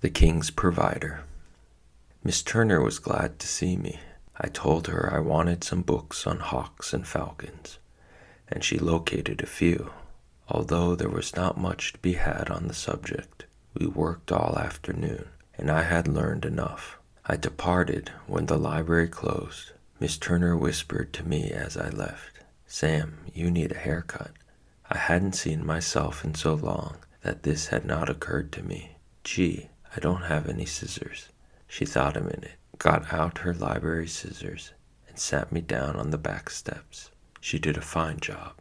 The King's Provider. Miss Turner was glad to see me. I told her I wanted some books on hawks and falcons, and she located a few. Although there was not much to be had on the subject, we worked all afternoon, and I had learned enough. I departed when the library closed. Miss Turner whispered to me as I left, "Sam, you need a haircut." I hadn't seen myself in so long that this had not occurred to me. Gee, I don't have any scissors. She thought a minute, got out her library scissors, and sat me down on the back steps. She did a fine job.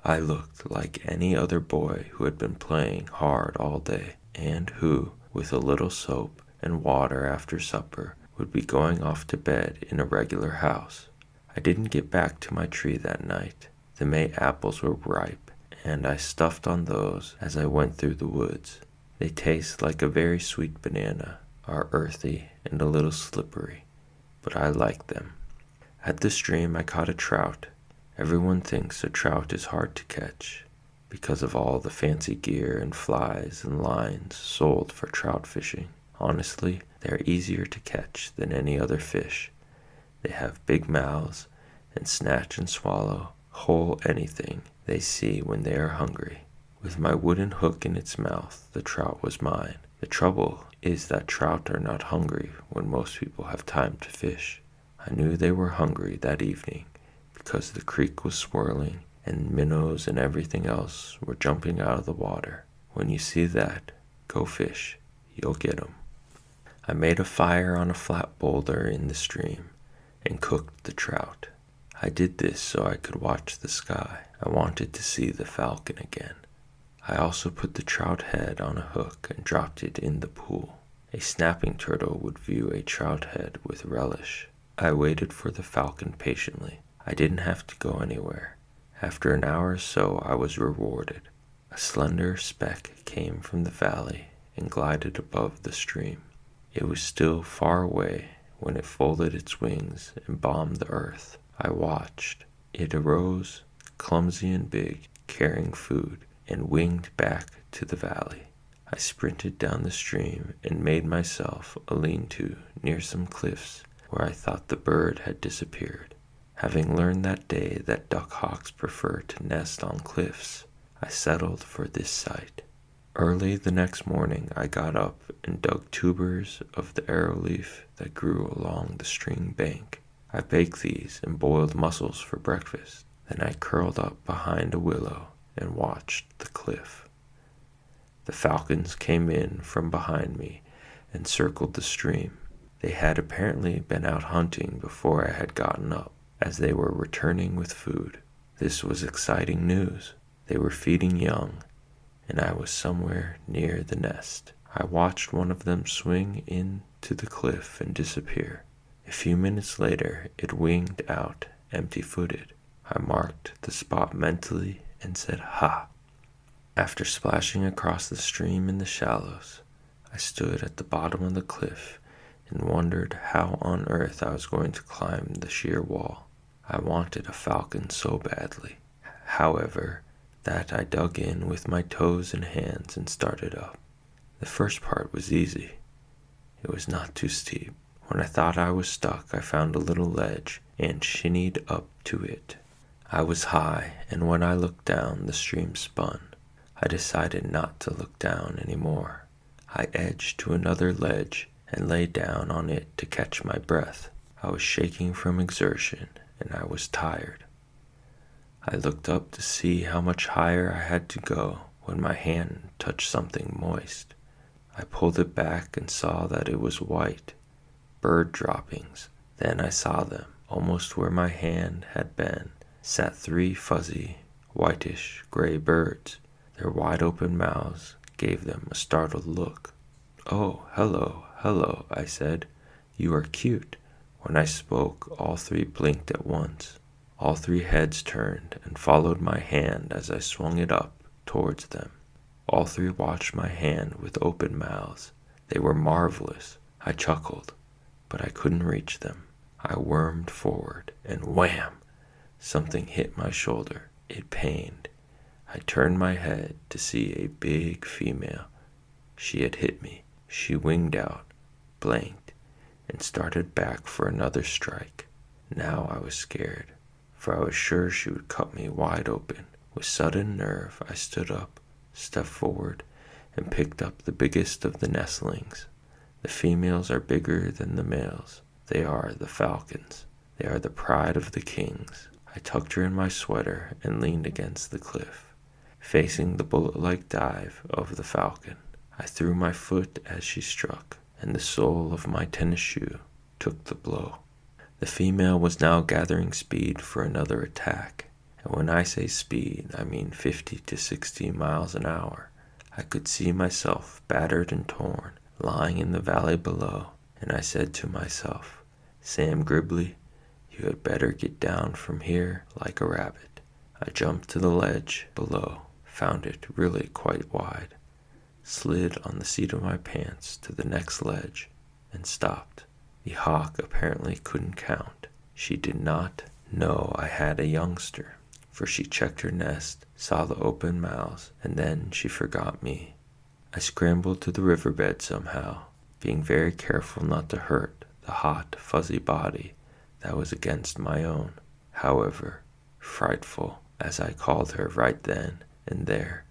I looked like any other boy who had been playing hard all day, and who, with a little soap and water after supper, would be going off to bed in a regular house. I didn't get back to my tree that night. The May apples were ripe, and I stuffed on those as I went through the woods. They taste like a very sweet banana, are earthy and a little slippery, but I like them. At the stream I caught a trout. Everyone thinks a trout is hard to catch because of all the fancy gear and flies and lines sold for trout fishing. Honestly, they're easier to catch than any other fish. They have big mouths and snatch and swallow whole anything they see when they are hungry. With my wooden hook in its mouth, the trout was mine. The trouble is that trout are not hungry when most people have time to fish. I knew they were hungry that evening because the creek was swirling and minnows and everything else were jumping out of the water. When you see that, go fish. You'll get 'em. I made a fire on a flat boulder in the stream and cooked the trout. I did this so I could watch the sky. I wanted to see the falcon again. I also put the trout head on a hook and dropped it in the pool. A snapping turtle would view a trout head with relish. I waited for the falcon patiently. I didn't have to go anywhere. After an hour or so, I was rewarded. A slender speck came from the valley and glided above the stream. It was still far away when it folded its wings and bombed the earth. I watched. It arose, clumsy and big, carrying food, and winged back to the valley. I sprinted down the stream and made myself a lean-to near some cliffs where I thought the bird had disappeared. Having learned that day that duck-hawks prefer to nest on cliffs, I settled for this site. Early the next morning I got up and dug tubers of the arrowleaf that grew along the stream bank. I baked these and boiled mussels for breakfast. Then I curled up behind a willow and watched the cliff. The falcons came in from behind me and circled the stream. They had apparently been out hunting before I had gotten up, as they were returning with food. This was exciting news. They were feeding young, and I was somewhere near the nest. I watched one of them swing into the cliff and disappear. A few minutes later, it winged out empty-footed. I marked the spot mentally and said, "Ha!" After splashing across the stream in the shallows, I stood at the bottom of the cliff and wondered how on earth I was going to climb the sheer wall. I wanted a falcon so badly, however, that I dug in with my toes and hands and started up. The first part was easy. It was not too steep. When I thought I was stuck, I found a little ledge and shinnied up to it. I was high, and when I looked down, the stream spun. I decided not to look down anymore. I edged to another ledge and lay down on it to catch my breath. I was shaking from exertion, and I was tired. I looked up to see how much higher I had to go when my hand touched something moist. I pulled it back and saw that it was white, bird droppings. Then I saw them, almost where my hand had been, sat 3 fuzzy, whitish, gray birds. Their wide-open mouths gave them a startled look. "Oh, hello," I said. "You are cute." When I spoke, all 3 blinked at once. All 3 heads turned and followed my hand as I swung it up towards them. All 3 watched my hand with open mouths. They were marvelous. I chuckled, but I couldn't reach them. I wormed forward, and wham! Something hit my shoulder. It pained. I turned my head to see a big female. She had hit me. She winged out, blanked, and started back for another strike. Now I was scared, for I was sure she would cut me wide open. With sudden nerve, I stood up, stepped forward, and picked up the biggest of the nestlings. The females are bigger than the males. They are the falcons. They are the pride of the kings. I tucked her in my sweater and leaned against the cliff, facing the bullet-like dive of the falcon. I threw my foot as she struck, and the sole of my tennis shoe took the blow. The female was now gathering speed for another attack, and when I say speed, I mean 50 to 60 miles an hour. I could see myself battered and torn, lying in the valley below, and I said to myself, "Sam Gribley, you had better get down from here like a rabbit." I jumped to the ledge below, found it really quite wide, slid on the seat of my pants to the next ledge, and stopped. The hawk apparently couldn't count. She did not know I had a youngster, for she checked her nest, saw the open mouths, and then she forgot me. I scrambled to the riverbed somehow, being very careful not to hurt the hot, fuzzy body that was against my own. However, Frightful, as I called her right then and there,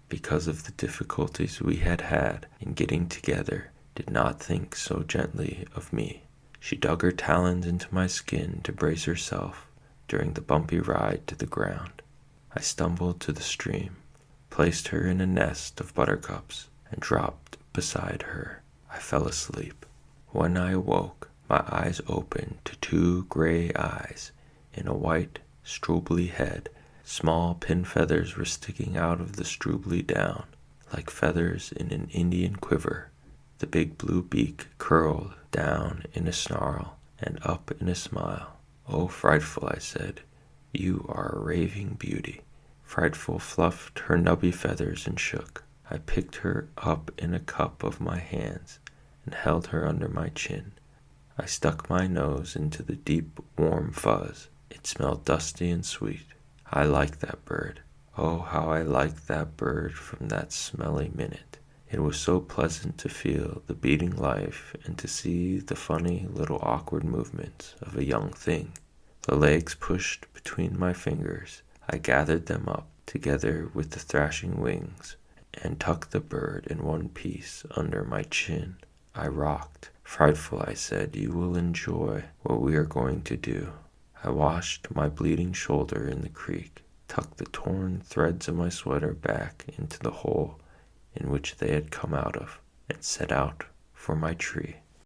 because of the difficulties we had had in getting together, did not think so gently of me. She dug her talons into my skin to brace herself during the bumpy ride to the ground. I stumbled to the stream, placed her in a nest of buttercups, and dropped beside her. I fell asleep. When I awoke, my eyes opened to two gray eyes in a white, strubly head. Small pin feathers were sticking out of the strubly down, like feathers in an Indian quiver. The big blue beak curled down in a snarl and up in a smile. "Oh, Frightful," I said, "you are a raving beauty." Frightful fluffed her nubby feathers and shook. I picked her up in a cup of my hands and held her under my chin. I stuck my nose into the deep, warm fuzz. It smelled dusty and sweet. I liked that bird. Oh, how I liked that bird from that smelly minute. It was so pleasant to feel the beating life and to see the funny little awkward movements of a young thing. The legs pushed between my fingers. I gathered them up together with the thrashing wings and tucked the bird in one piece under my chin. I rocked. "Frightful," I said, "you will enjoy what we are going to do." I washed my bleeding shoulder in the creek, tucked the torn threads of my sweater back into the hole in which they had come out of, and set out for my tree.